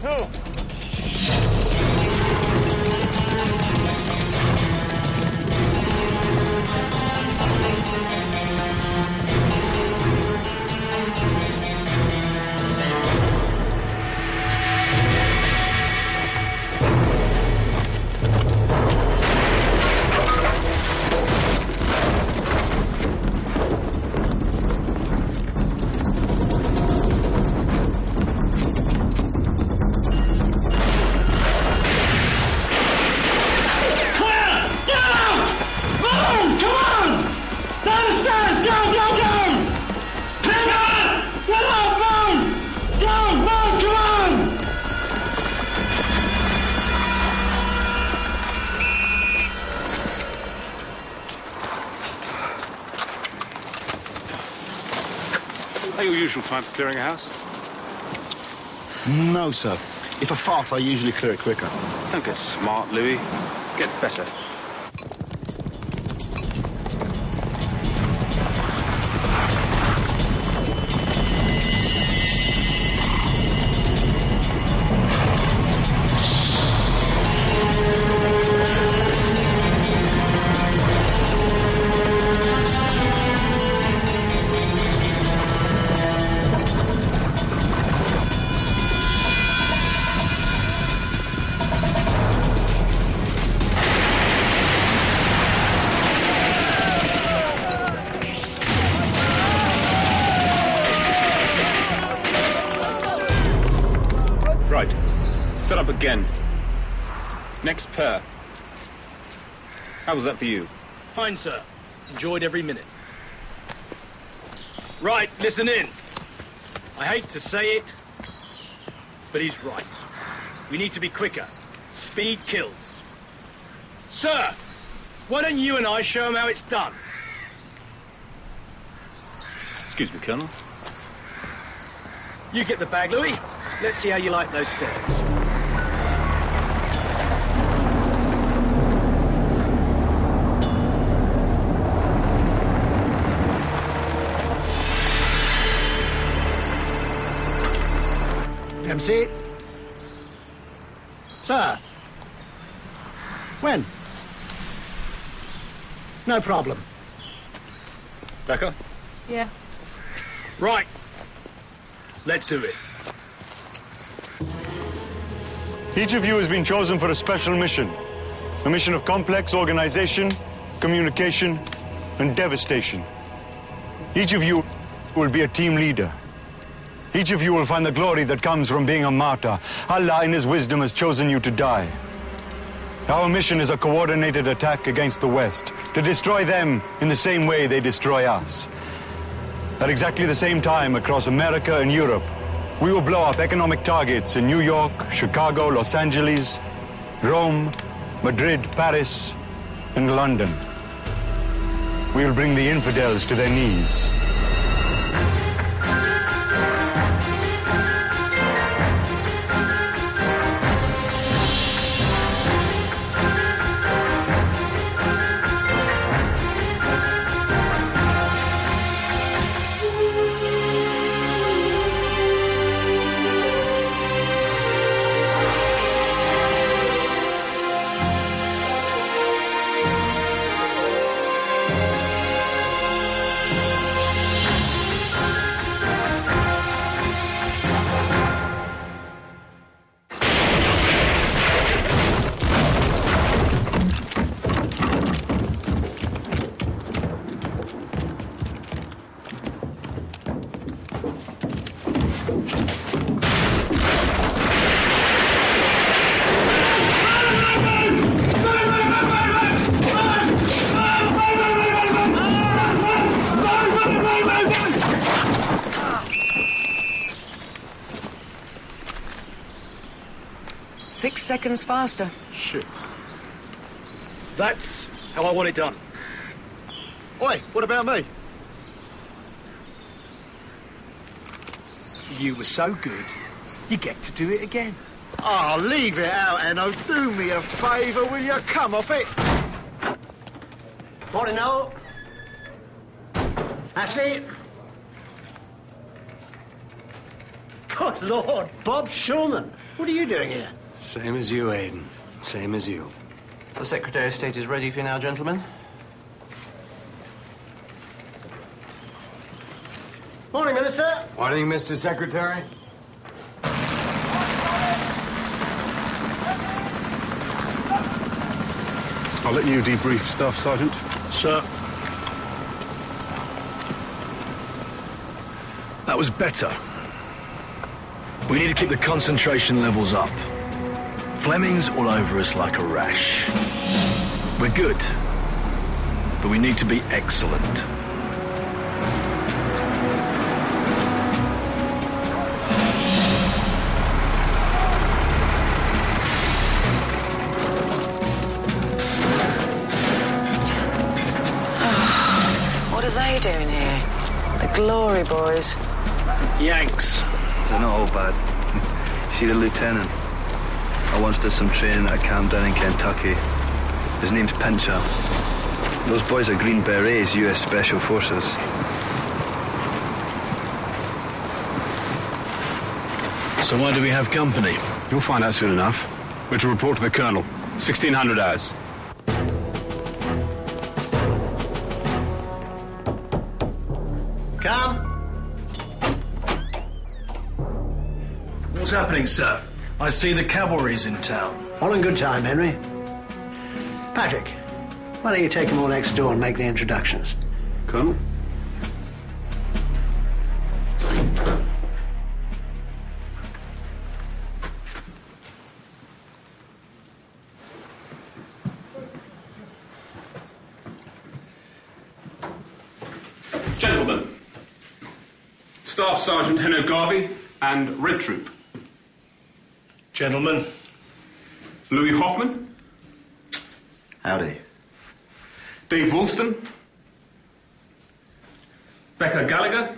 Pass through. Are your usual time for clearing a house? No, sir. If I fart, I usually clear it quicker. Don't get smart, Louis. Get better. Right. Set up again. Next pair. How was that for you? Fine, sir. Enjoyed every minute. Right, listen in. I hate to say it, but he's right. We need to be quicker. Speed kills. Sir, why don't you and I show him how it's done? Excuse me, Colonel. You get the bag, Louis. Let's see how you like those stairs. MC? Sir? When? No problem. Becca? Yeah. Right. Let's do it. Each of you has been chosen for a special mission. A mission of complex organization, communication, and devastation. Each of you will be a team leader. Each of you will find the glory that comes from being a martyr. Allah in His wisdom has chosen you to die. Our mission is a coordinated attack against the West, to destroy them in the same way they destroy us. At exactly the same time across America and Europe, we will blow up economic targets in New York, Chicago, Los Angeles, Rome, Madrid, Paris, and London. We will bring the infidels to their knees. Seconds faster. Shit. That's how I want it done. Oi, what about me? You were so good, you get to do it again. Oh, leave it out, Enno. Do me a favour, will you? Come off it. Morning, Noel. Ashley. Good Lord, Bob Shulman. What are you doing here? Same as you, Aiden. Same as you. The Secretary of State is ready for you now, gentlemen. Morning, Minister. Morning, Mr. Secretary. I'll let you debrief Staff Sergeant. Sir. That was better. We need to keep the concentration levels up. Fleming's all over us like a rash. We're good, but we need to be excellent. What are they doing here? The Glory Boys. Yanks. They're not all bad. See the lieutenant? I once did some training at a camp down in Kentucky. His name's Pincher. Those boys are Green Berets, U.S. Special Forces. So why do we have company? You'll find out soon enough. We're to report to the Colonel. 1600 hours. Come. What's happening, sir? I see the cavalry's in town. All in good time, Henry. Patrick, why don't you take them all next door and make the introductions? Colonel? Gentlemen, Staff Sergeant Henno Garvey and Red Troop. Gentlemen. Louis Hoffman. Howdy. Dave Woolston. Becca Gallagher.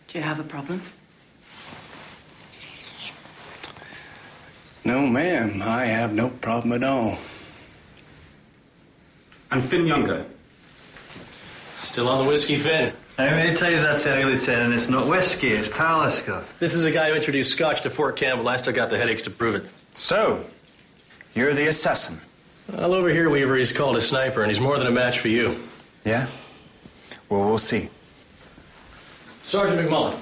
Do you have a problem? No, ma'am. I have no problem at all. And Finn Younger. Still on the whiskey, Finn? How many times I tell you, Lieutenant, it's not whiskey, it's Talisker. This is a guy who introduced Scotch to Fort Campbell. I still got the headaches to prove it. So, you're the assassin. Well, over here, Weaver, he's called a sniper, and he's more than a match for you. Yeah? Well, we'll see. Sergeant McMullen.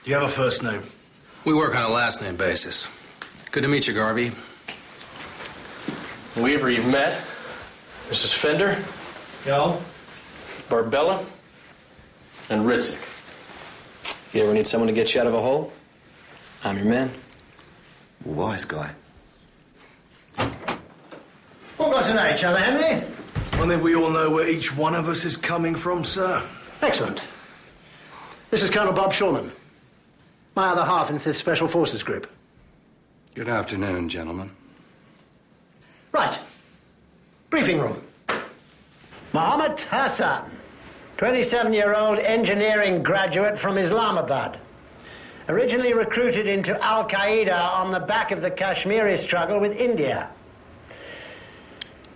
Do you have a first name? We work on a last-name basis. Good to meet you, Garvey. Weaver, you've met. Mrs. Fender. Yeah? Barbella. And Ritzik. You ever need someone to get you out of a hole? I'm your man. Wise guy. All got to know each other, Henry? I think we all know where each one of us is coming from, sir. Excellent. This is Colonel Bob Shulman, my other half in 5th Special Forces Group. Good afternoon, gentlemen. Right. Briefing room. Mohammed Hassan, 27-year-old engineering graduate from Islamabad. Originally recruited into Al-Qaeda on the back of the Kashmiri struggle with India.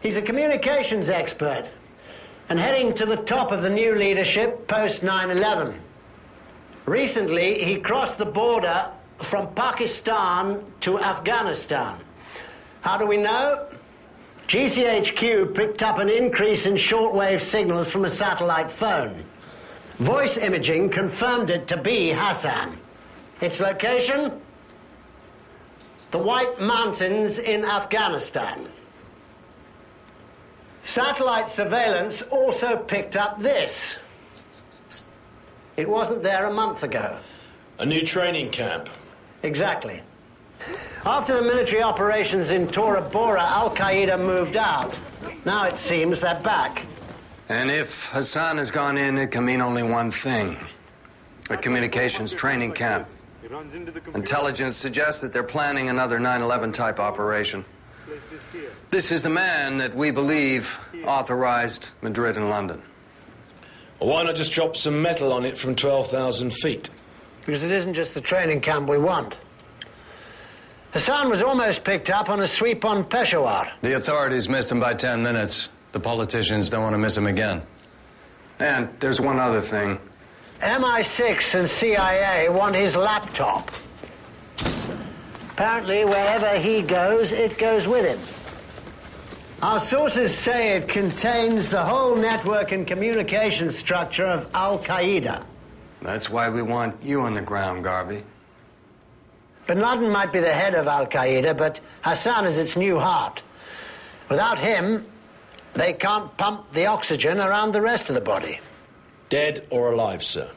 He's a communications expert and heading to the top of the new leadership post 9/11. Recently, he crossed the border from Pakistan to Afghanistan. How do we know? GCHQ picked up an increase in shortwave signals from a satellite phone. Voice imaging confirmed it to be Hassan. Its location? The White Mountains in Afghanistan. Satellite surveillance also picked up this. It wasn't there a month ago. A new training camp. Exactly. After the military operations in Tora Bora, Al-Qaeda moved out. Now it seems they're back. And if Hassan has gone in, it can mean only one thing. A communications training camp. Intelligence suggests that they're planning another 9/11 type operation. This is the man that we believe authorized Madrid and London. Well, why not just drop some metal on it from 12,000 feet? Because it isn't just the training camp we want. Hassan was almost picked up on a sweep on Peshawar. The authorities missed him by 10 minutes. The politicians don't want to miss him again. And there's one other thing. MI6 and CIA want his laptop. Apparently, wherever he goes, it goes with him. Our sources say it contains the whole network and communication structure of Al-Qaeda. That's why we want you on the ground, Garvey. Bin Laden might be the head of Al-Qaeda, but Hassan is its new heart. Without him, they can't pump the oxygen around the rest of the body. Dead or alive, sir?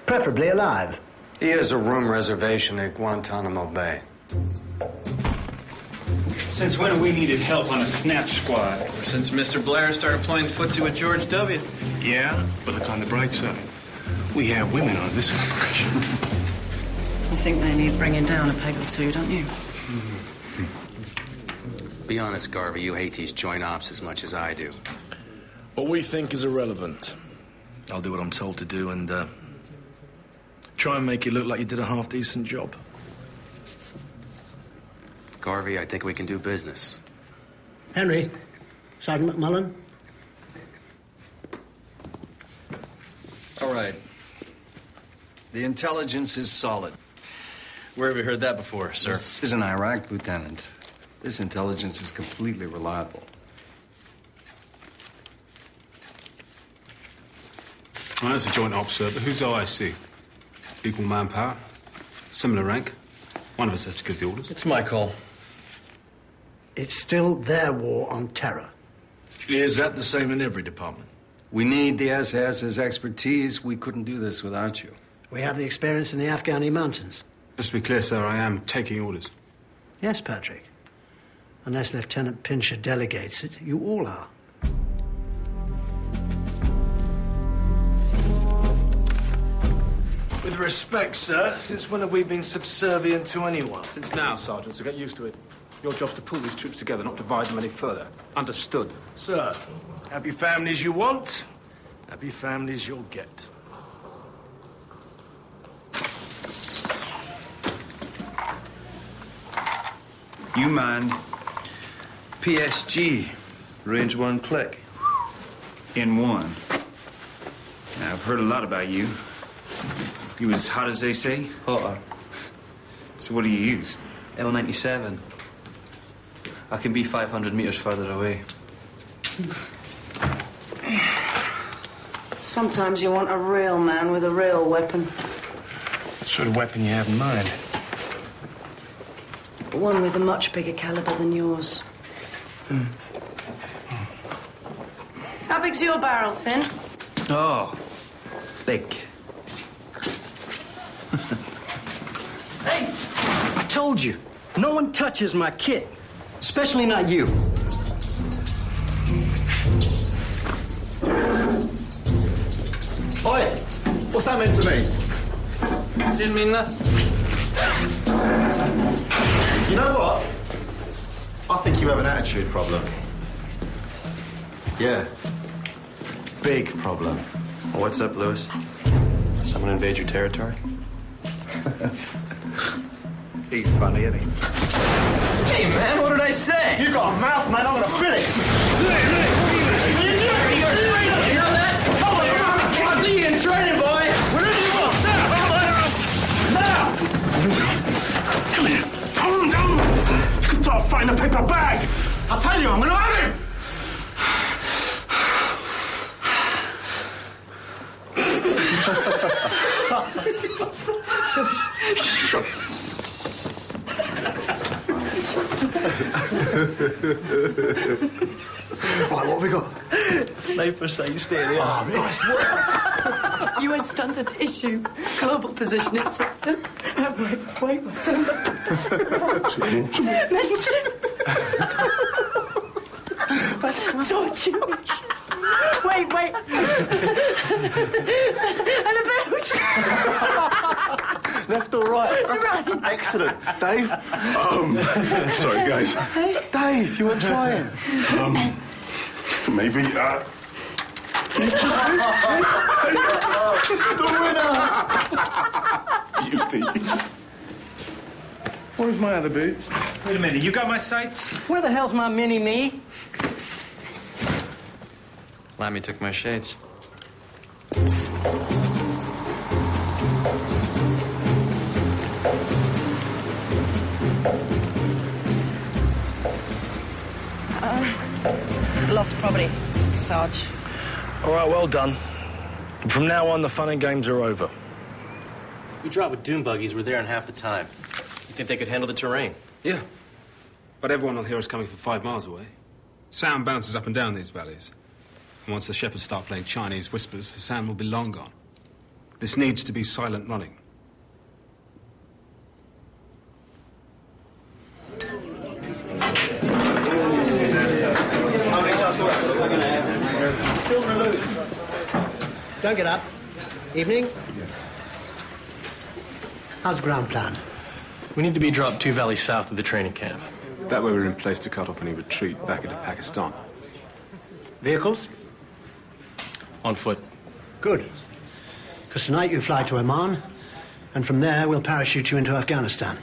Preferably alive. He has a room reservation at Guantanamo Bay. Since when have we needed help on a snatch squad? Since Mr. Blair started playing footsie with George W. Yeah, but look on the bright side. We have women on this operation. You think they need bringing down a peg or two, don't you? Be honest, Garvey, you hate these joint ops as much as I do. What we think is irrelevant. I'll do what I'm told to do and try and make it look like you did a half-decent job. Garvey, I think we can do business. Henry, Sergeant McMullen. All right. The intelligence is solid. Where have you heard that before, sir? This isn't Iraq, Lieutenant. This intelligence is completely reliable. Well, that's a joint ops, sir, but who's OIC? Equal manpower, similar rank. One of us has to give the orders. It's my call. It's still their war on terror. Is that the same in every department? We need the SS's expertise. We couldn't do this without you. We have the experience in the Afghani mountains. Just to be clear, sir, I am taking orders. Yes, Patrick. Unless Lieutenant Pincher delegates it, you all are. With respect, sir, since when have we been subservient to anyone? Since now, Sergeant, so get used to it. Your job's to pull these troops together, not divide them any further. Understood? Sir, happy families you want, happy families you'll get. You manned PSG, range 1 click. In one. Now, I've heard a lot about you. You as hot as they say? Hotter. So what do you use? L97. I can be 500 meters further away. Sometimes you want a real man with a real weapon. What sort of weapon you have in mind? One with a much bigger caliber than yours. How big's your barrel, Finn? Oh, big. Hey, I told you, no one touches my kit, especially not you. Oi, what's that meant to mean? Didn't mean nothing. You know what? I think you have an attitude problem. Yeah. Big problem. Well, what's up, Lewis? Someone invade your territory? He's funny, isn't he? Hey, man, what did I say? You got a mouth, man. I'm gonna fill it. You're crazy. You know that? I'll see you in training, boy. Whenever you want. Now! Come here. Calm down. You can start fighting a paper bag. I'll tell you, I'm gonna have him. Right, what have we got? Sniper sight, stay there. Oh, nice work. US standard issue. Global positioning system. Wait. Torture me. Wait. And a boat. Left or right? To right. Excellent. Dave? Sorry, guys. Dave, you weren't trying. Maybe, The winner! Beauty. Where's my other boot? Wait a minute, you got my sights? Where the hell's my mini-me? Lammy took my shades. Lost property, Sarge. All right, well done. From now on, the fun and games are over. We dropped with dune buggies. We're there in half the time. You think they could handle the terrain? Yeah. But everyone on here is coming from 5 miles away. Sound bounces up and down these valleys. And once the shepherds start playing Chinese whispers, Hassan will be long gone. This needs to be silent running. Don't get up. Evening. How's the ground plan? We need to be dropped 2 valleys south of the training camp. That way we're in place to cut off any retreat back into Pakistan. Vehicles? On foot. Good. Because tonight you fly to Oman, and from there we'll parachute you into Afghanistan.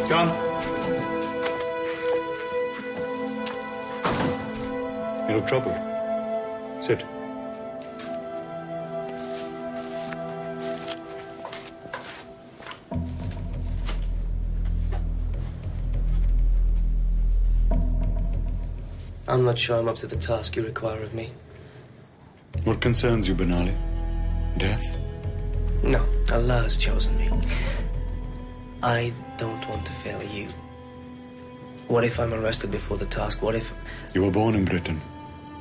Come. You look troubled. Sit. I'm not sure I'm up to the task you require of me. What concerns you, Benali? Death? No, Allah has chosen me. I don't want to fail you. What if I'm arrested before the task? What if... You were born in Britain,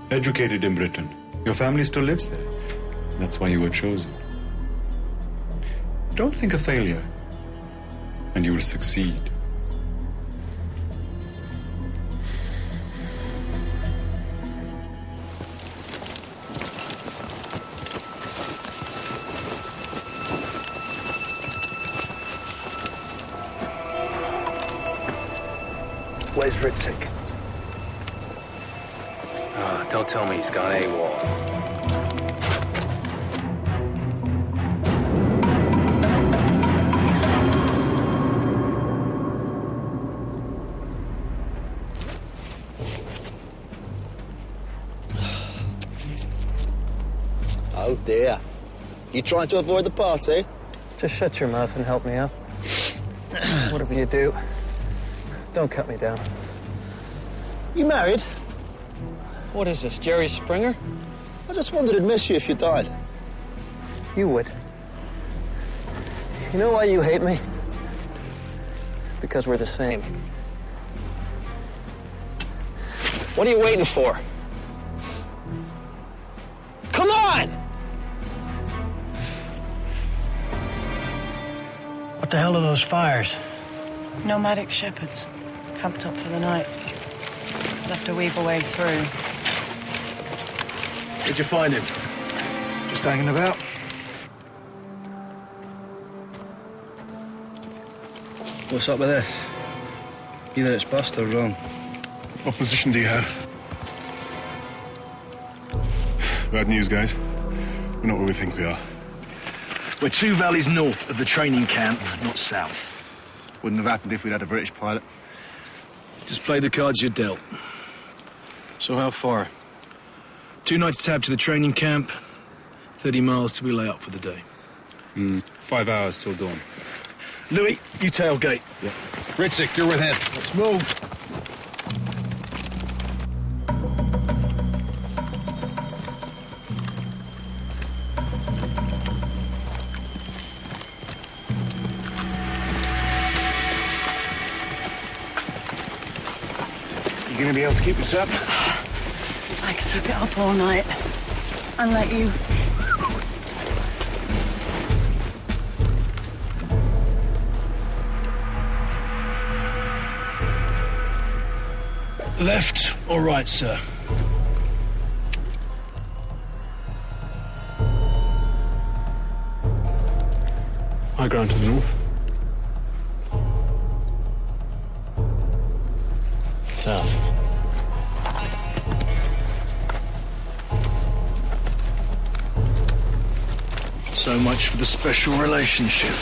educated in Britain. Your family still lives there. That's why you were chosen. Don't think of failure, and you will succeed. Where's Ritzik? Don't tell me he's gone AWOL. Oh dear. You trying to avoid the party? Just shut your mouth and help me out. Whatever you do, don't cut me down. You married? What is this, Jerry Springer? I just wondered it'd miss you if you died. You would. You know why you hate me? Because we're the same. What are you waiting for? Come on! What the hell are those fires? Nomadic shepherds, camped up for the night. We'll have to weave a way through. Where'd you find him? Just hanging about. What's up with this? Either it's bust or wrong. What position do you have? Bad news, guys. We're not where we think we are. We're 2 valleys north of the training camp, not south. Wouldn't have happened if we'd had a British pilot. Just play the cards you're dealt. So how far? 2 nights tab to the training camp, 30 miles till we lay up for the day. 5 hours till dawn. Louis, you tailgate. Yeah. Ritzik, you're with him. Let's move. You gonna be able to keep us up? I can keep it up all night. And let you. Left or right, sir? High ground to the north. South. So much for the special relationship.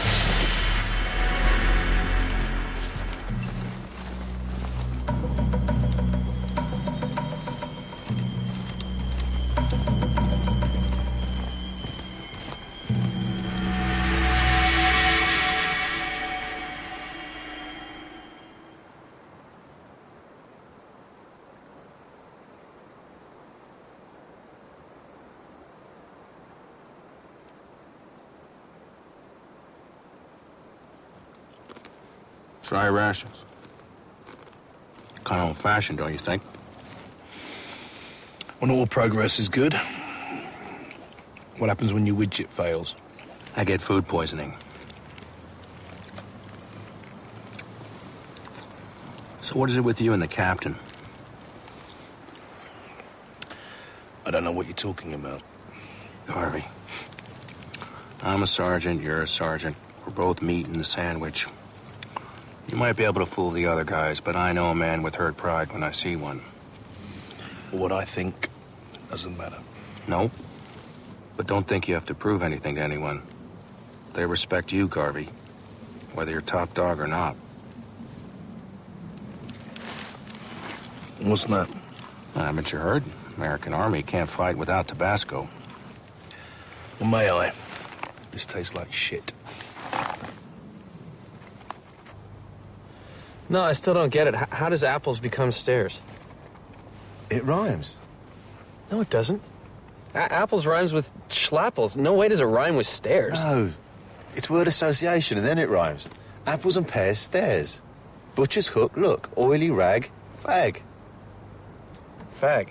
Dry rations. Kind of old-fashioned, don't you think? When all progress is good, what happens when your widget fails? I get food poisoning. So what is it with you and the captain? I don't know what you're talking about. Harvey. I'm a sergeant, you're a sergeant. We're both meat in the sandwich. You might be able to fool the other guys, but I know a man with hurt pride when I see one. What I think doesn't matter. No, but don't think you have to prove anything to anyone. They respect you, Garvey, whether you're top dog or not. What's that? Haven't you heard? American Army can't fight without Tabasco. Well, may I? This tastes like shit. No, I still don't get it. How does apples become stairs? It rhymes. No, it doesn't. Apples rhymes with schlapples. No way does it rhyme with stairs. No. It's word association, and then it rhymes. Apples and pears, stairs. Butcher's hook, look. Oily rag, fag. Fag.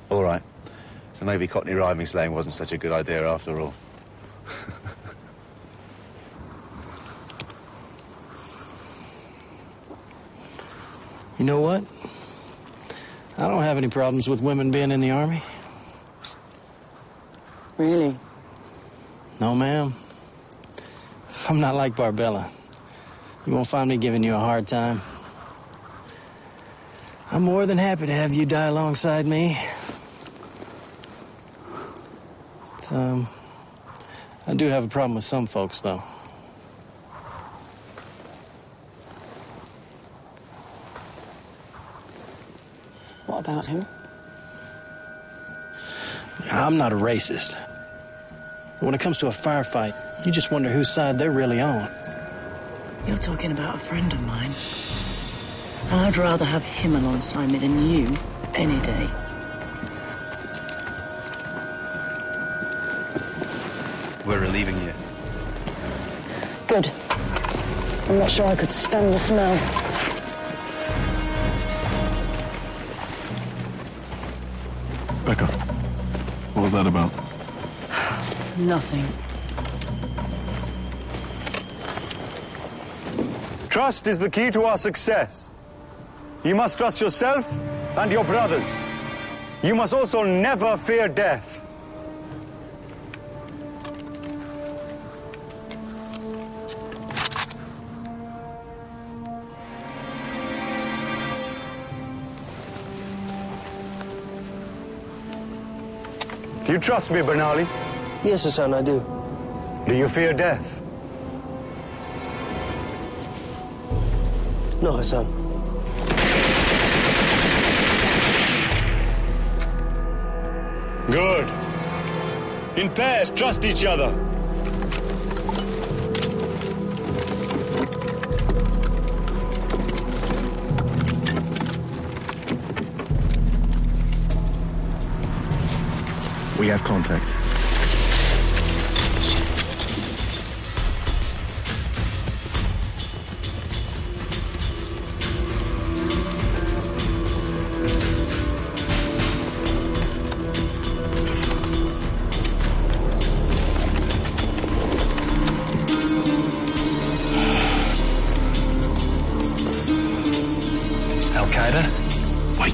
All right. So maybe Cockney rhyming slang wasn't such a good idea after all. You know what? I don't have any problems with women being in the Army. Really? No, ma'am. I'm not like Barbella. You won't find me giving you a hard time. I'm more than happy to have you die alongside me. But, I do have a problem with some folks, though. What about him? I'm not a racist. But when it comes to a firefight, you just wonder whose side they're really on. You're talking about a friend of mine. And I'd rather have him alongside me than you any day. We're relieving you. Good. I'm not sure I could stand the smell. Becca, what was that about? Nothing. Trust is the key to our success. You must trust yourself and your brothers. You must also never fear death. Do you trust me, Bernali? Yes, Hassan, I do. Do you fear death? No, Hassan. Good. In pairs, trust each other. We have contact. Al-Qaeda? Wait.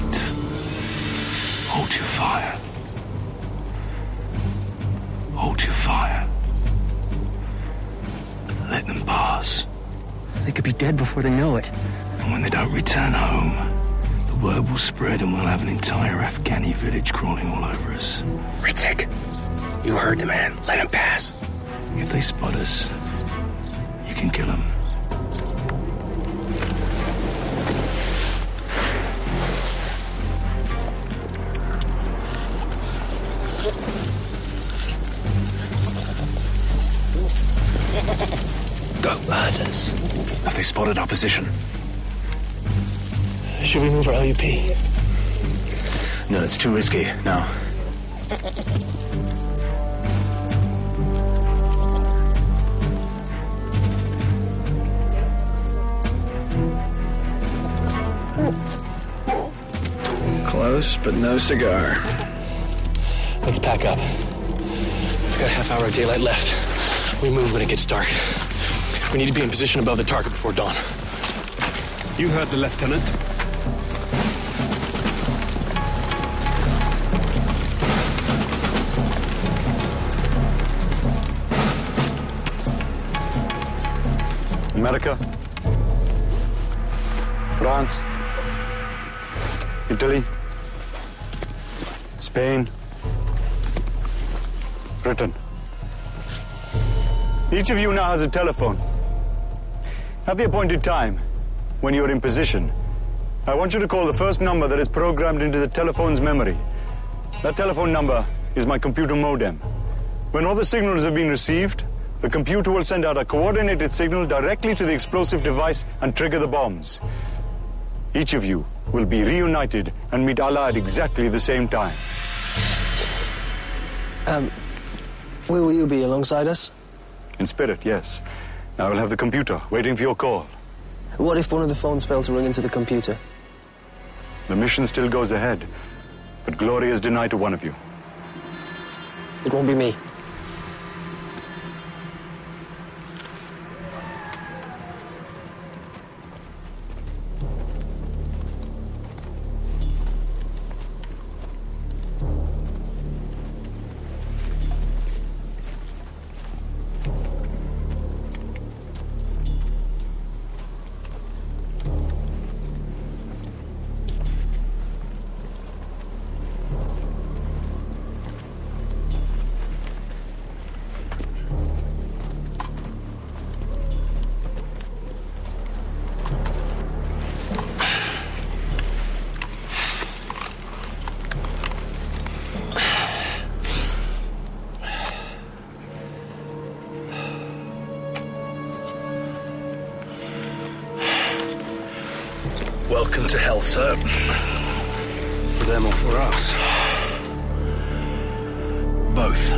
Hold your fire. Hold your fire. Let them pass. They could be dead before they know it. And when they don't return home, the word will spread and we'll have an entire Afghani village crawling all over us. Ritzek! You heard the man. Let him pass. If they spot us, you can kill them. Go, Riders. Have they spotted our position? Should we move our LUP? No, it's too risky. Now. Close, but no cigar. Let's pack up. We've got a half hour of daylight left. We move when it gets dark. We need to be in position above the target before dawn. You heard the lieutenant. America, France, Italy, Spain, Britain. Each of you now has a telephone. At the appointed time, when you're in position, I want you to call the first number that is programmed into the telephone's memory. That telephone number is my computer modem. When all the signals have been received, the computer will send out a coordinated signal directly to the explosive device and trigger the bombs. Each of you will be reunited and meet Allah at exactly the same time. Where will you be, alongside us? In spirit, yes. I will have the computer waiting for your call. What if one of the phones failed to ring into the computer? The mission still goes ahead, but glory is denied to one of you. It won't be me. Welcome to hell, sir. For them or for us? Both.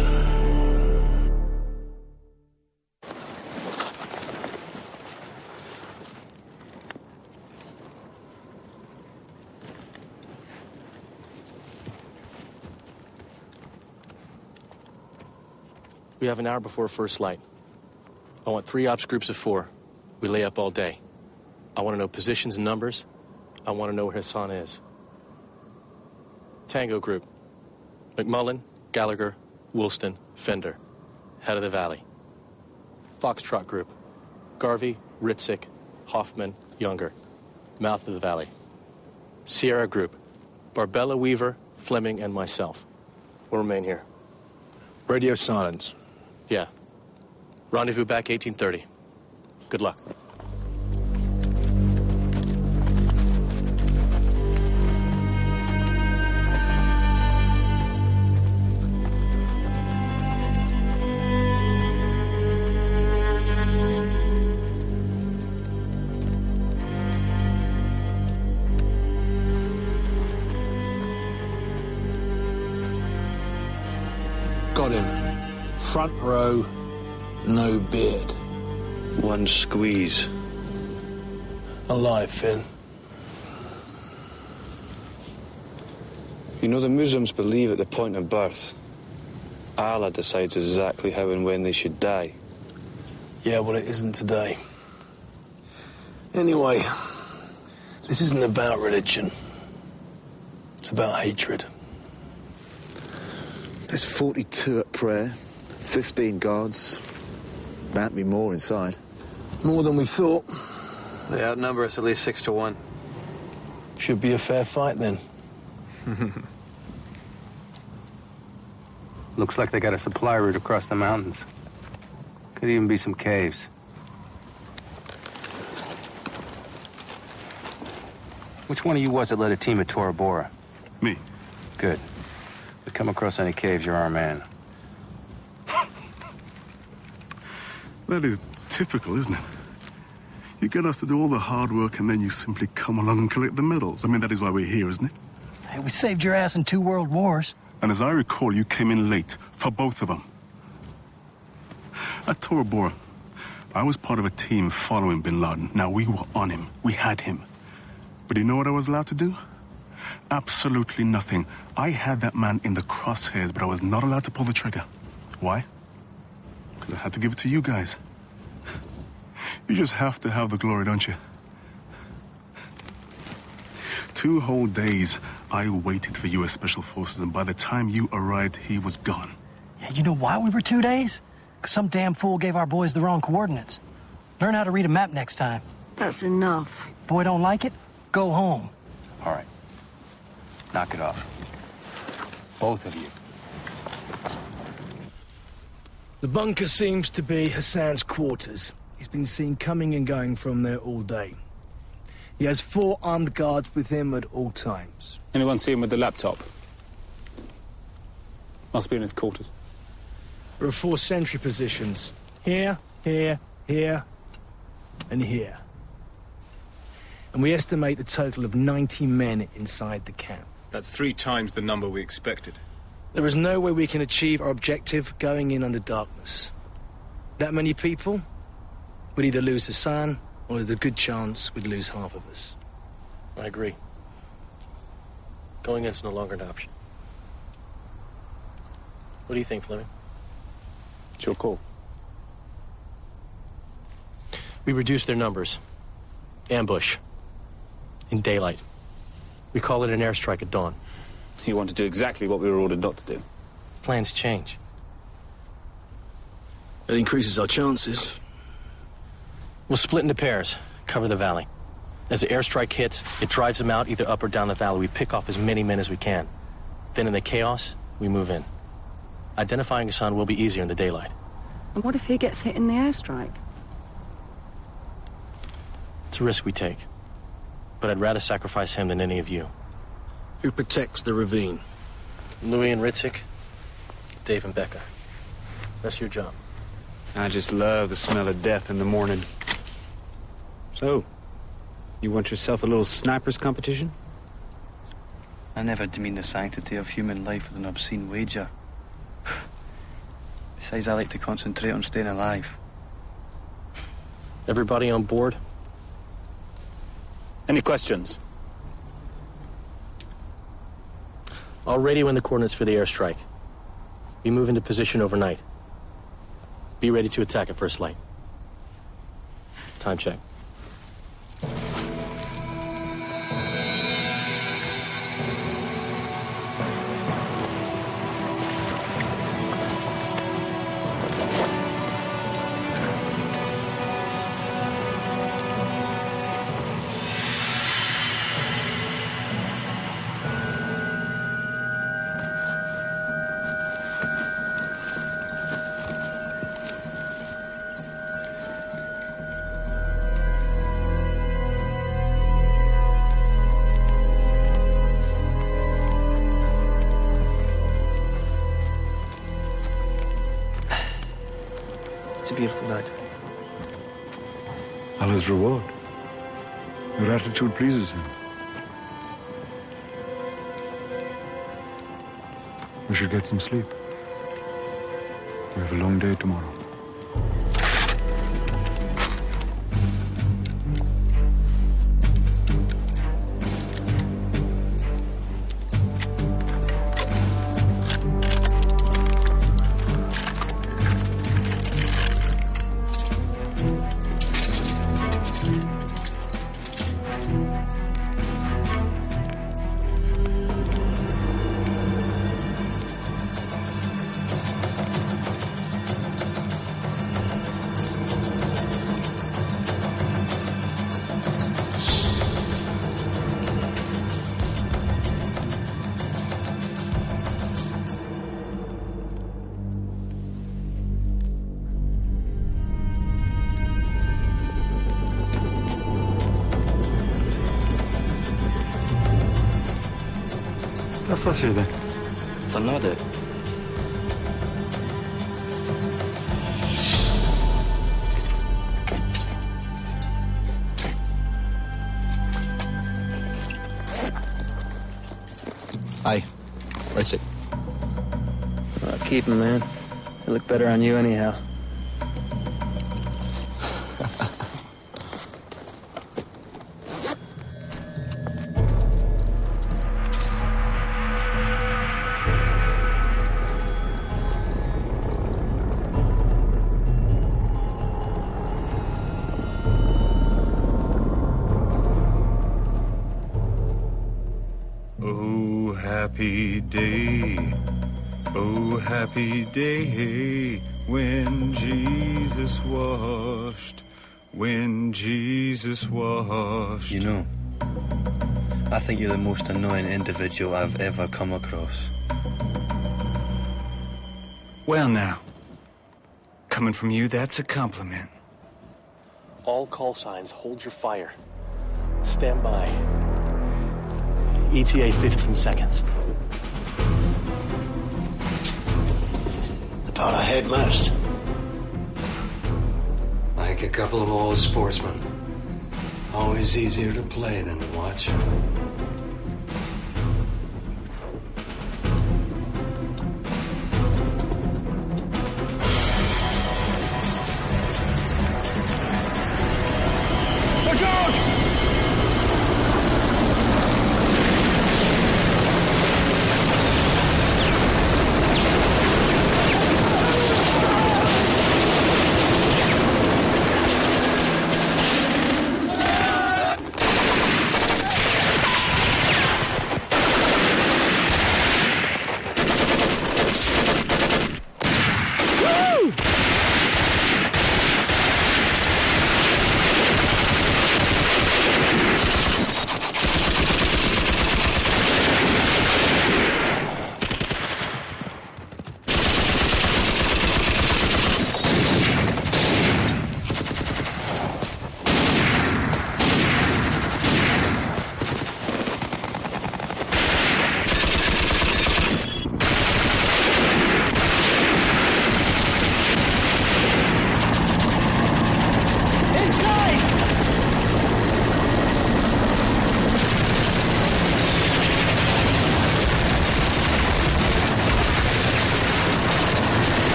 We have an hour before first light. I want 3 ops groups of 4. We lay up all day. I want to know positions and numbers. I want to know where Hassan is. Tango group. McMullen, Gallagher, Woolston, Fender. Head of the valley. Foxtrot group. Garvey, Ritzik, Hoffman, Younger. Mouth of the valley. Sierra group. Barbella, Weaver, Fleming, and myself. We'll remain here. Radio silence. Yeah. Rendezvous back 1830. Good luck. Got him. Front row, no beard. One squeeze. Alive, Finn. You know, the Muslims believe at the point of birth, Allah decides exactly how and when they should die. Yeah, well, it isn't today. Anyway, this isn't about religion. It's about hatred. There's 42 at prayer, 15 guards. Bound to be more inside. More than we thought. They outnumber us at least 6 to 1. Should be a fair fight, then. Looks like they got a supply route across the mountains. Could even be some caves. Which one of you was it led a team at Tora Bora? Me. Good. If we come across any caves, you're our man. That is typical, isn't it? You get us to do all the hard work and then you simply come along and collect the medals. I mean, that is why we're here, isn't it? Hey, we saved your ass in 2 world wars. And as I recall, you came in late for both of them. At Tora Bora, I was part of a team following bin Laden. Now, we were on him. We had him. But you know what I was allowed to do? Absolutely nothing. I had that man in the crosshairs, but I was not allowed to pull the trigger. Why? Because I had to give it to you guys. You just have to have the glory, don't you? 2 whole days, I waited for U.S. Special Forces, and by the time you arrived, he was gone. Yeah, you know why we were 2 days? Because some damn fool gave our boys the wrong coordinates. Learn how to read a map next time. That's enough. Boy don't like it? Go home. All right. Knock it off. Both of you. The bunker seems to be Hassan's quarters. He's been seen coming and going from there all day. He has 4 armed guards with him at all times. Anyone see him with the laptop? Must be in his quarters. There are 4 sentry positions. Here, here, here, and here. And we estimate a total of 90 men inside the camp. That's 3 times the number we expected. There is no way we can achieve our objective going in under darkness. That many people, we'd either lose Hassan, or there's a good chance we'd lose half of us. I agree. Going in's no longer an option. What do you think, Fleming? It's your call. We reduce their numbers. Ambush. In daylight. We call it an airstrike at dawn. You want to do exactly what we were ordered not to do. Plans change. That increases our chances. We'll split into pairs, cover the valley. As the airstrike hits, it drives them out either up or down the valley. We pick off as many men as we can. Then in the chaos, we move in. Identifying Hassan will be easier in the daylight. And what if he gets hit in the airstrike? It's a risk we take. But I'd rather sacrifice him than any of you. Who protects the ravine? Louis and Ritzik, Dave and Becca. That's your job. I just love the smell of death in the morning. So, you want yourself a little snipers competition? I never demean the sanctity of human life with an obscene wager. Besides, I like to concentrate on staying alive. Everybody on board? Any questions? I'll radio in the coordinates for the airstrike. We move into position overnight. Be ready to attack at first light. Time check. It's a beautiful night. Allah's reward. Your attitude pleases him. We should get some sleep. We have a long day tomorrow. 차 사실대. 선나대. Hi. Ritzik. Keep him, man. They look better on you anyhow. Oh, happy day. Oh, happy day when Jesus washed. When Jesus washed. You know, I think you're the most annoying individual I've ever come across. Well, now, coming from you, that's a compliment. All call signs, hold your fire. Stand by. ETA 15 seconds. The part I hate most. Like a couple of old sportsmen. Always easier to play than to watch. Watch out!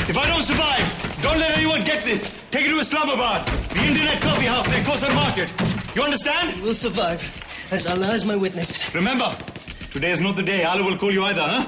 If I don't survive, don't let anyone get this. Take it to Islamabad, the Internet coffee house near Kosar Market. You understand? We'll survive, as Allah is my witness. Remember, today is not the day. Allah will call you either, huh?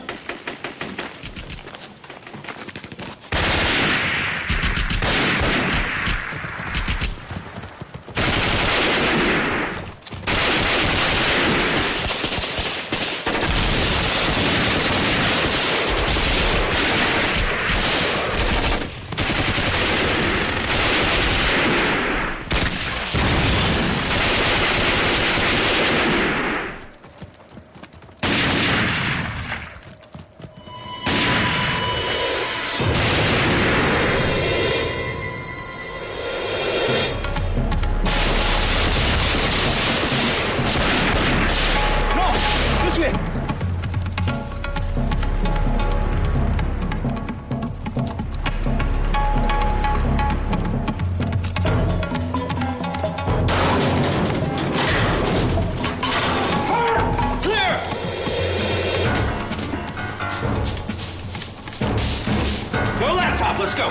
Let's go.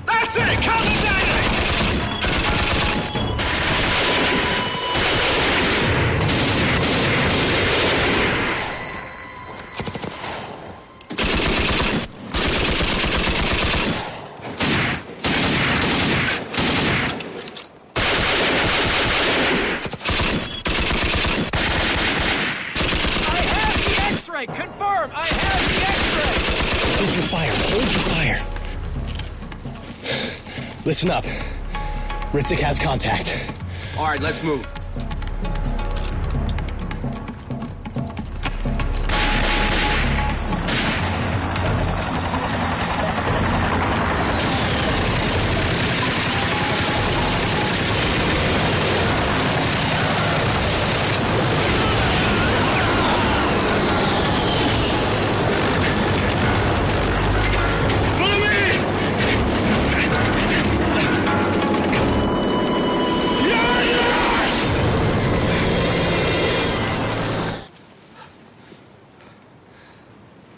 That's it! Calm it down! Confirm! I have the X-ray! Hold your fire. Hold your fire. Listen up. Ritzik has contact. All right, let's move.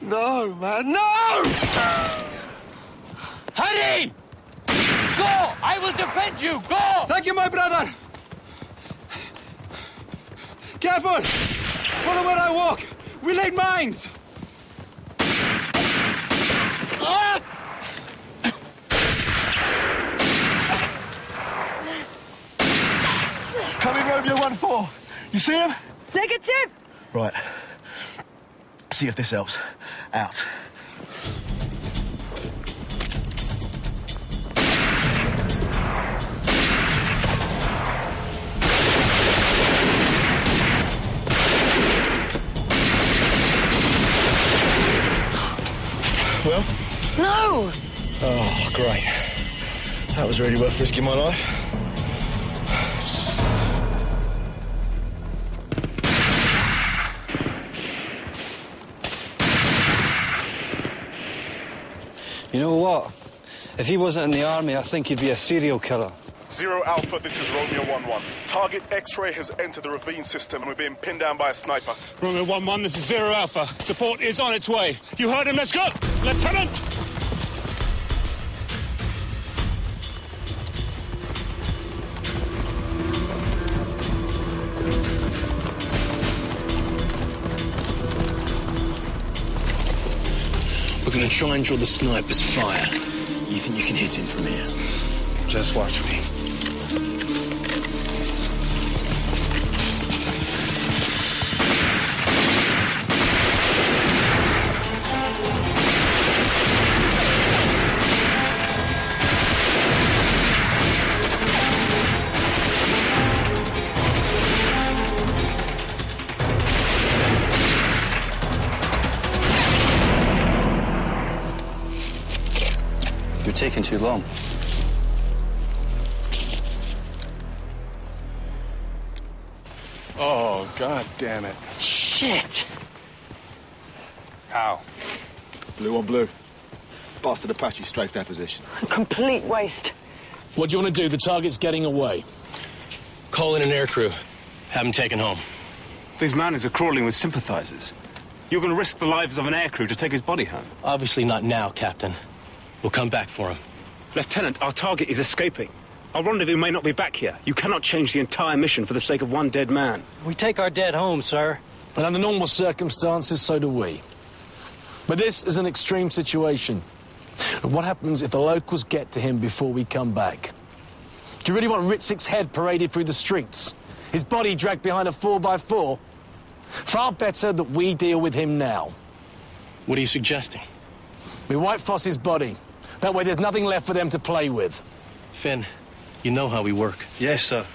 No, man, no! Hurry! Go! I will defend you! Go! Thank you, my brother! Careful! Follow where I walk! We laid mines! Coming Romeo 1-4. You see him? Negative! Right. See if this helps. Out. Well? No! Oh, great. That was really worth risking my life. You know what? If he wasn't in the army, I think he'd be a serial killer. 0 Alpha, this is Romeo 1-1. Target X-ray has entered the ravine system and we're being pinned down by a sniper. Romeo 1-1, this is 0 Alpha. Support is on its way. You heard him, let's go! Lieutenant! We're gonna try and draw the sniper's fire. You think you can hit him from here? Just watch me. You're taking too long. Oh, God damn it. Shit! How? Blue on blue. Bastard Apache strafed our position. A complete waste. What do you want to do? The target's getting away. Call in an air crew. Have him taken home. These manners are crawling with sympathizers. You're going to risk the lives of an aircrew to take his body home? Obviously not now, Captain. We'll come back for him. Lieutenant, our target is escaping. Our rendezvous may not be back here. You cannot change the entire mission for the sake of one dead man. We take our dead home, sir. And under normal circumstances, so do we. But this is an extreme situation. And what happens if the locals get to him before we come back? Do you really want Ritzik's head paraded through the streets? His body dragged behind a 4x4? Far better that we deal with him now. What are you suggesting? We wipe Foss's body. That way there's nothing left for them to play with. Finn, you know how we work. Yes, sir.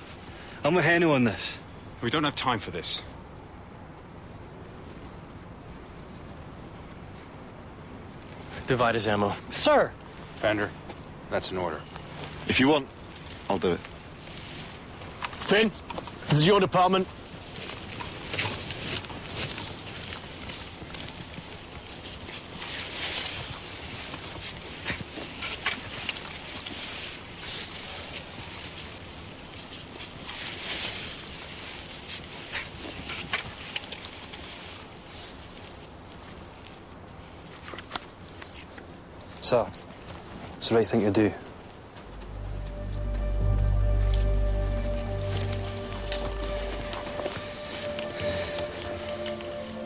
I'm with Henry on this. We don't have time for this. Divide his ammo. Sir! Fender, that's an order. If you want, I'll do it. Finn, this is your department. Sir, it's the right thing to do.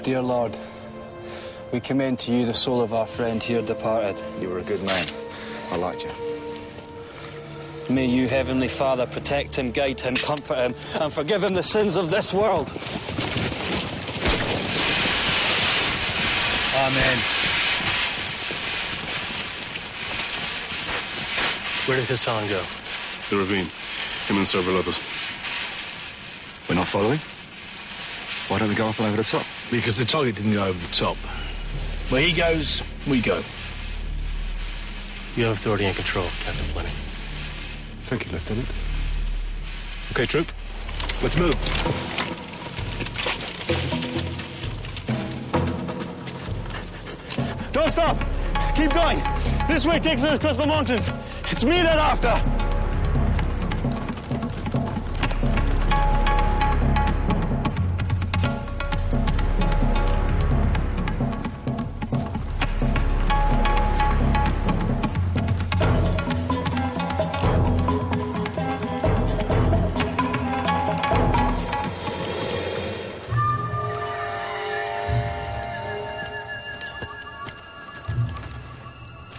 Dear Lord, we commend to you the soul of our friend here departed. You were a good man. I liked you. May you, Heavenly Father, protect him, guide him, comfort him, and forgive him the sins of this world. Amen. Where did Hassan go? The ravine. Him and several others. We're not following? Why don't we go up and over the top? Because the target didn't go over the top. Where he goes, we go. You have authority and control, Captain Fleming. Thank you, Lieutenant. Okay, troop. Let's move. Don't stop! Keep going! This way takes us across the mountains. It's me they're after!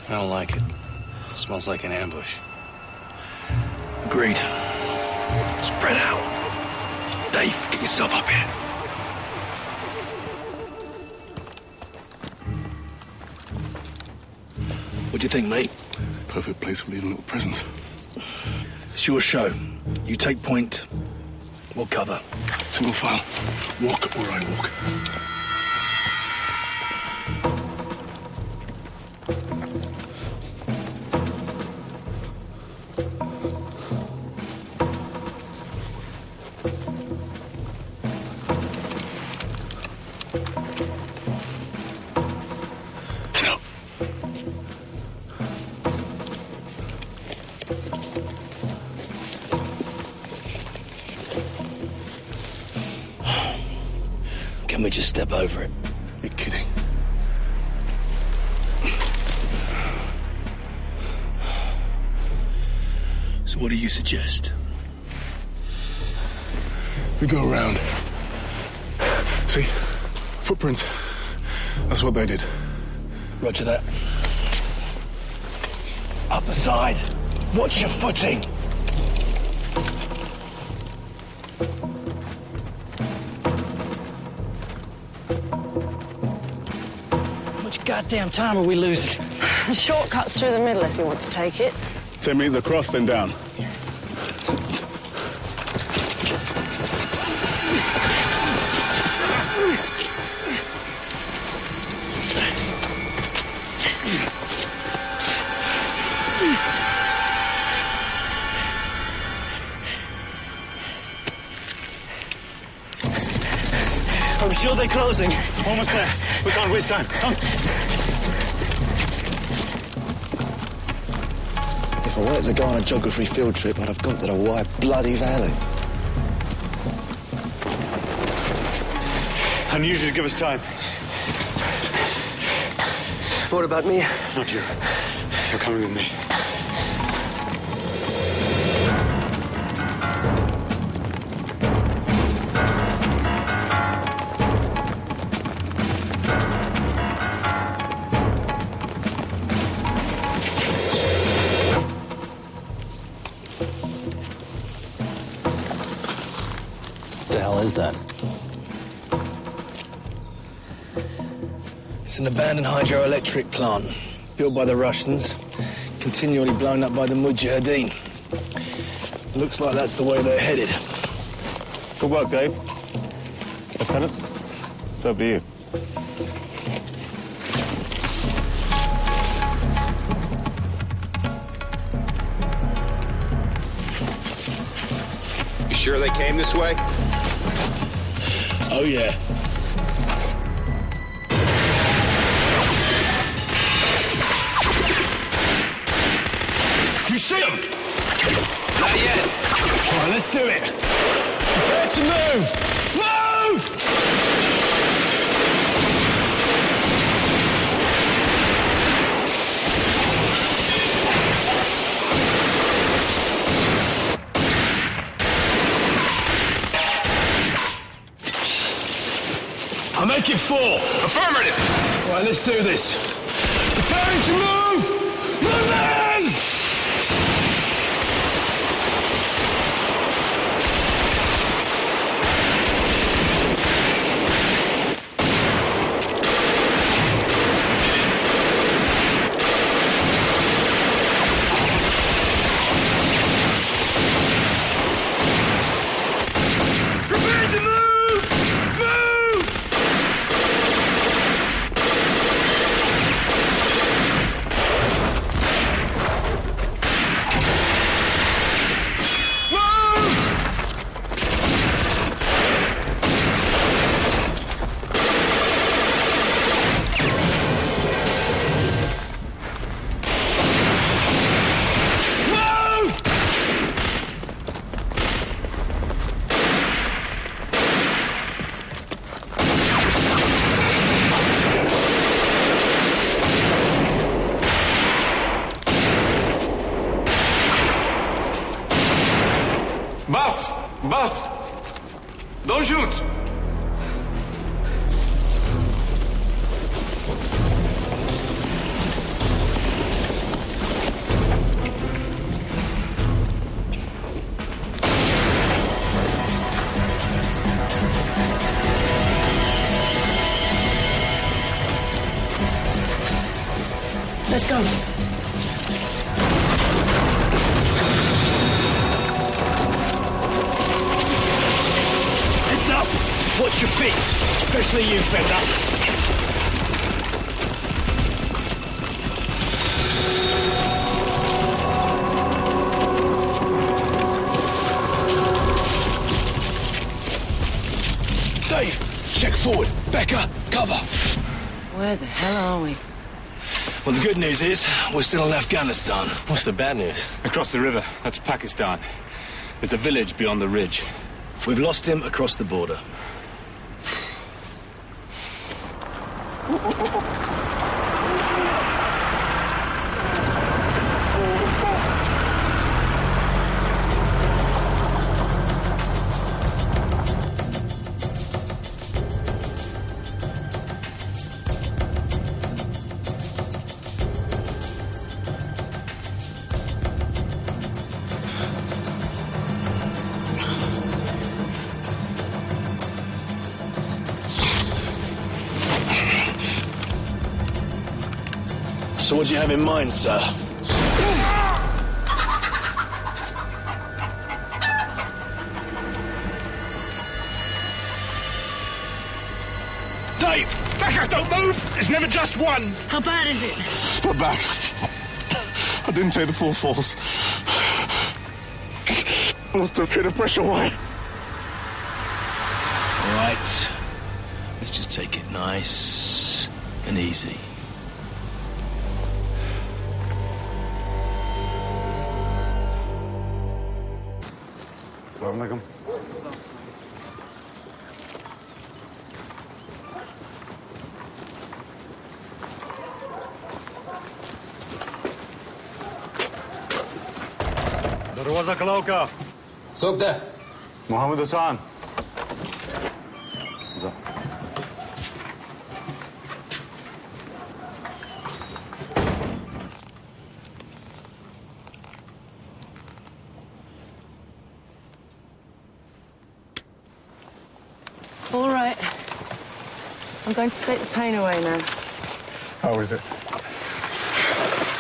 I don't like it. Smells like an ambush. Agreed. Spread out. Dave, get yourself up here. What do you think, mate? Perfect place for leaving little presents. It's your show. You take point. We'll cover. Single file. Walk where I walk. Can we just step over it? You're kidding. So what do you suggest? We go around. See? Footprints. That's what they did. Roger that. Up the side. Watch your footing. How much goddamn time are we losing? The shortcut's through the middle if you want to take it. 10 meters across, then down. I'm sure they're closing. Almost there. We can't waste time. Come. If I wanted to go on a geography field trip, I'd have gone to the Wye bloody Valley. I need you to give us time. What about me? Not you. You're coming with me. What the hell is that? It's an abandoned hydroelectric plant, built by the Russians, continually blown up by the Mujahideen. Looks like that's the way they're headed. Good work, Dave. Lieutenant, it's over to you. You sure they came this way? Oh, yeah. You see him? Not yet. All right, let's do it. Prepare to move. Move! I'll make it 4. Affirmative. All right, let's do this. Preparing to move. Moving! Boss! Don't shoot! Let's go. Heads up! Watch your feet, especially you, Fender. Dave, check forward. Becca, cover. Where the hell are we? Well, the good news is we're still in Afghanistan. What's the bad news? Across the river, that's Pakistan. There's a village beyond the ridge. We've lost him across the border. So what do you have in mind, sir? Dave! Becca, don't move! There's never just one! How bad is it? My back. I didn't take the full force. Must have hit a pressure wire. All right. Let's just take it nice and easy. Assalamu alaikum. दरवाजा खुलाओ क्या? Sokda. Mohammed Hassan. All right. I'm going to take the pain away now. How is it?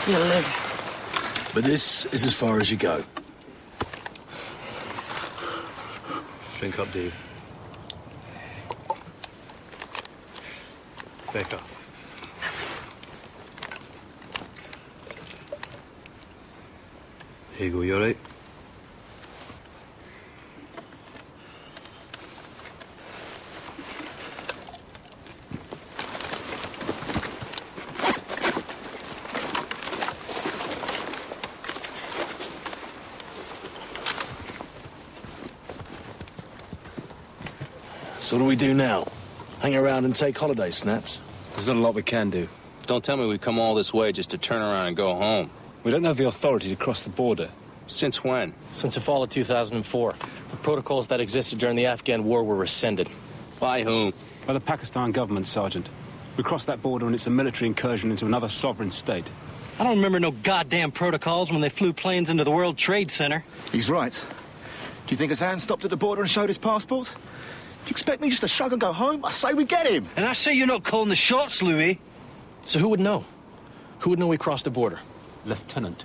You'll live. But this is as far as you go. Drink up, Dave. Becca. Here you go, you all right? So what do we do now? Hang around and take holiday snaps? There's not a lot we can do. Don't tell me we've come all this way just to turn around and go home. We don't have the authority to cross the border. Since when? Since the fall of 2004. The protocols that existed during the Afghan war were rescinded. By whom? By the Pakistan government, Sergeant. We crossed that border and it's a military incursion into another sovereign state. I don't remember no goddamn protocols when they flew planes into the World Trade Center. He's right. Do you think Hassan stopped at the border and showed his passport? Do you expect me just to shrug and go home? I say we get him. And I say you're not calling the shots, Louis. So who would know? Who would know we crossed the border? Lieutenant,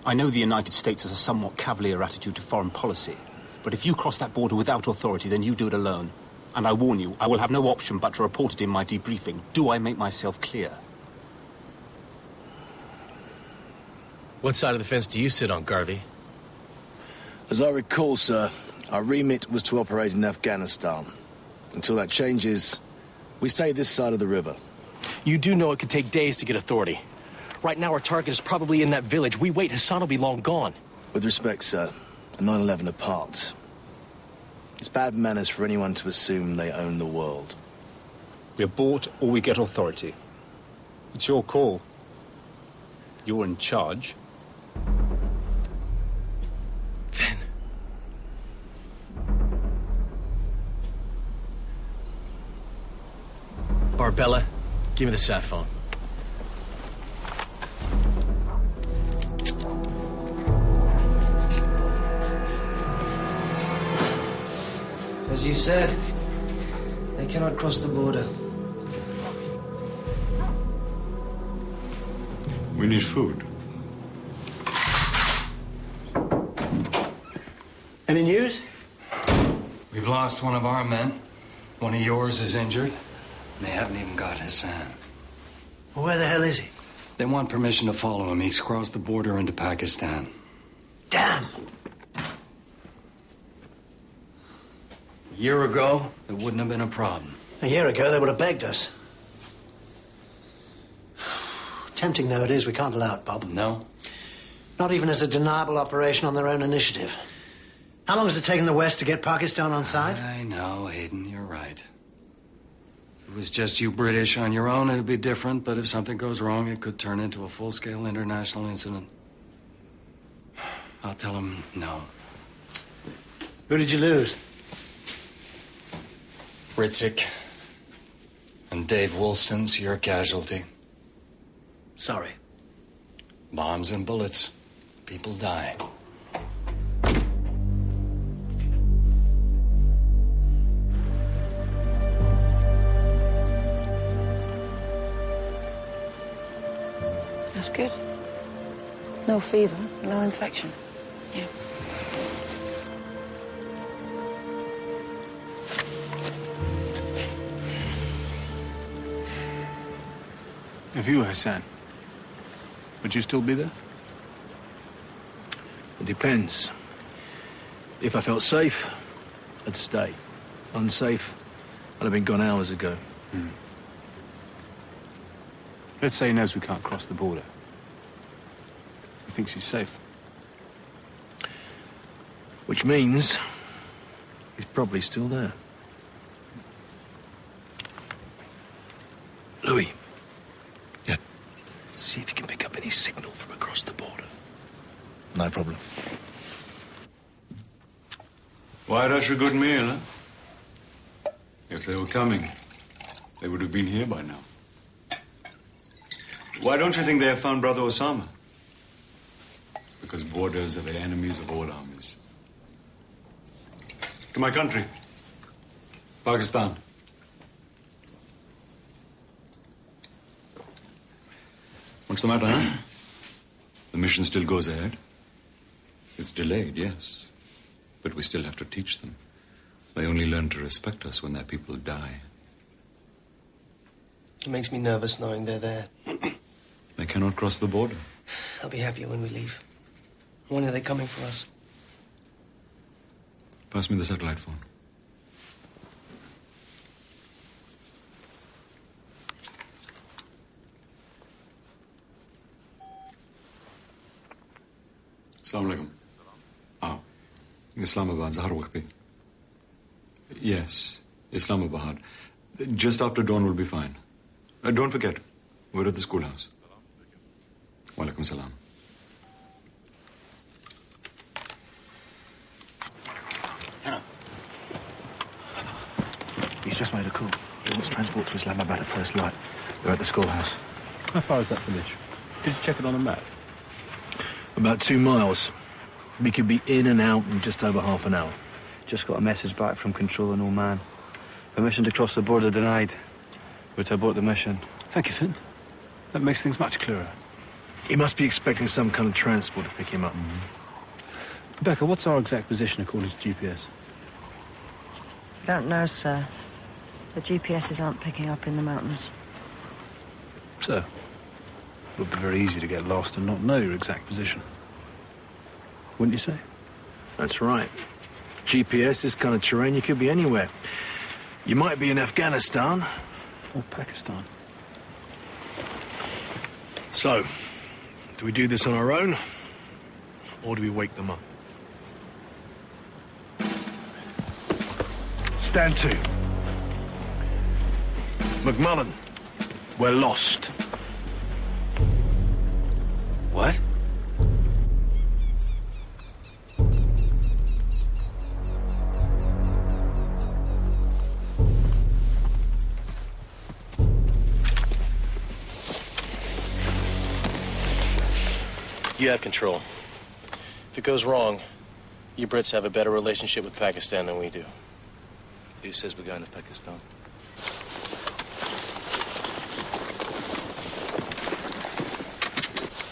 I know the United States has a somewhat cavalier attitude to foreign policy, but if you cross that border without authority, then you do it alone. And I warn you, I will have no option but to report it in my debriefing. Do I make myself clear? What side of the fence do you sit on, Garvey? As I recall, sir, our remit was to operate in Afghanistan. Until that changes, we stay this side of the river. You do know it could take days to get authority. Right now, our target is probably in that village. We wait, Hassan will be long gone. With respect, sir, 9/11 apart. It's bad manners for anyone to assume they own the world. We abort or we get authority. It's your call. You're in charge. Bella, give me the sat phone. As you said, they cannot cross the border. We need food. Any news? We've lost one of our men. One of yours is injured. They haven't even got Hassan. Well, where the hell is he? They want permission to follow him. He's crossed the border into Pakistan. Damn! A year ago, it wouldn't have been a problem. A year ago, they would have begged us. Tempting though it is, we can't allow it, Bob. No? Not even as a deniable operation on their own initiative. How long has it taken the West to get Pakistan on side? I know, Hayden, you're right. If it was just you British on your own, it'd be different, but if something goes wrong, it could turn into a full-scale international incident. I'll tell them no. Who did you lose? Ritzik and Dave Woolston's your casualty. Sorry. Bombs and bullets. People die. That's good. No fever, no infection. Yeah. If you were Hassan, would you still be there? It depends. If I felt safe, I'd stay. Unsafe, I'd have been gone hours ago. Let's say he knows we can't cross the border. He thinks he's safe. Which means he's probably still there. Louis. Yeah? See if you can pick up any signal from across the border. No problem. Why rush a good meal, huh? If they were coming, they would have been here by now. Why don't you think they have found Brother Osama? Because borders are the enemies of all armies. To my country, Pakistan. What's the matter, huh? The mission still goes ahead. It's delayed, yes. But we still have to teach them. They only learn to respect us when their people die. It makes me nervous knowing they're there. They cannot cross the border. I'll be happier when we leave. When are they coming for us? Pass me the satellite phone. Assalamu alaikum. Islamabad, Zahar Waqti. Yes, Islamabad. Just after dawn will be fine. Don't forget, we're at the schoolhouse. Wa alaikum salam. He's just made a call. He wants transport to Islamabad at first light. They're at the schoolhouse. How far is that village? Did you check it on the map? About 2 miles. We could be in and out in just over half an hour. Just got a message back from Control in Oman. Permission to cross the border denied. We're to abort the mission. Thank you, Finn. That makes things much clearer. He must be expecting some kind of transport to pick him up. Rebecca, what's our exact position according to GPS? Don't know, sir. The GPSs aren't picking up in the mountains. So, it would be very easy to get lost and not know your exact position. Wouldn't you say? That's right. GPS, this kind of terrain, you could be anywhere. You might be in Afghanistan. Or Pakistan. So, do we do this on our own? Or do we wake them up? Stand to. McMullen, we're lost. What? You have control. If it goes wrong, you Brits have a better relationship with Pakistan than we do. Who says we're going to Pakistan?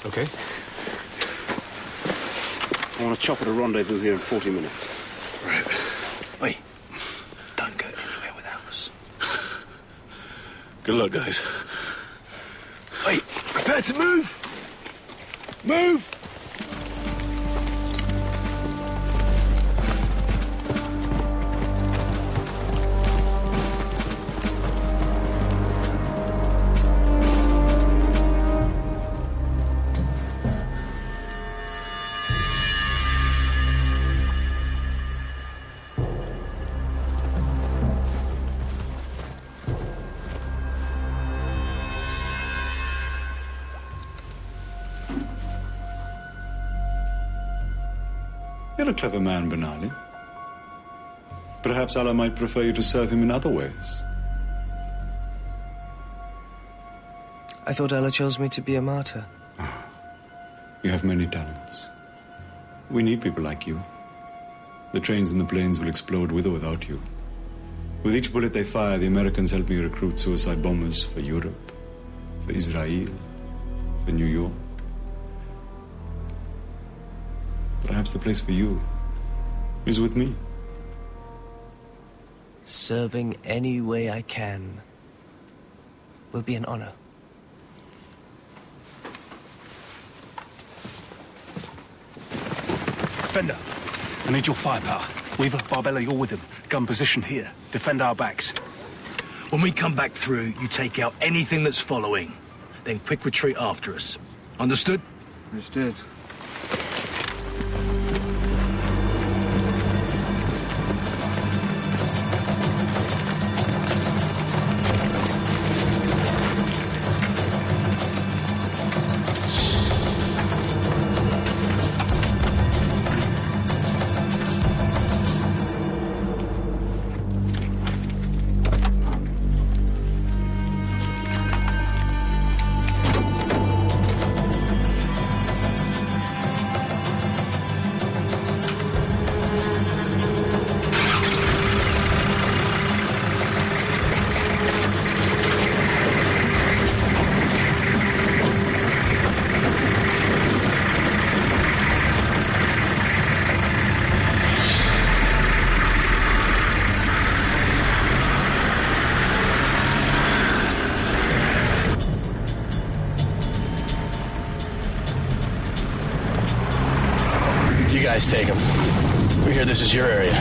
Okay. I want to chop at a rendezvous here in 40 minutes. Right. Wait. Don't go anywhere without us. Good luck, guys. Wait. Prepare to move! Move! You're a clever man, Ben Ali. Perhaps Allah might prefer you to serve him in other ways. I thought Allah chose me to be a martyr. You have many talents. We need people like you. The trains and the planes will explode with or without you. With each bullet they fire, the Americans help me recruit suicide bombers for Europe, for Israel, for New York. Perhaps the place for you is with me. Serving any way I can will be an honor. Fender, I need your firepower. Weaver, Barbella, you're with him. Gun position here. Defend our backs. When we come back through, you take out anything that's following. Then quick retreat after us. Understood? Understood. You guys take him. We hear this is your area.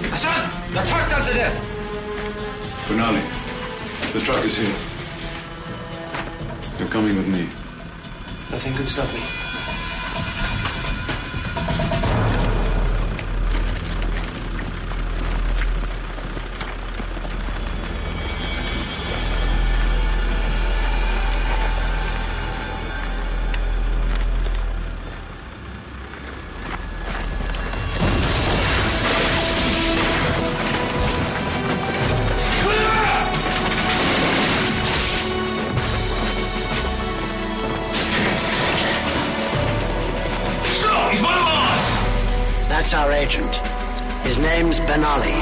Hassan, the truck down to there. Benali, the truck is here. You're coming with me. Nothing could stop me. That's our agent. His name's Ben Ali.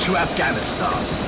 to Afghanistan.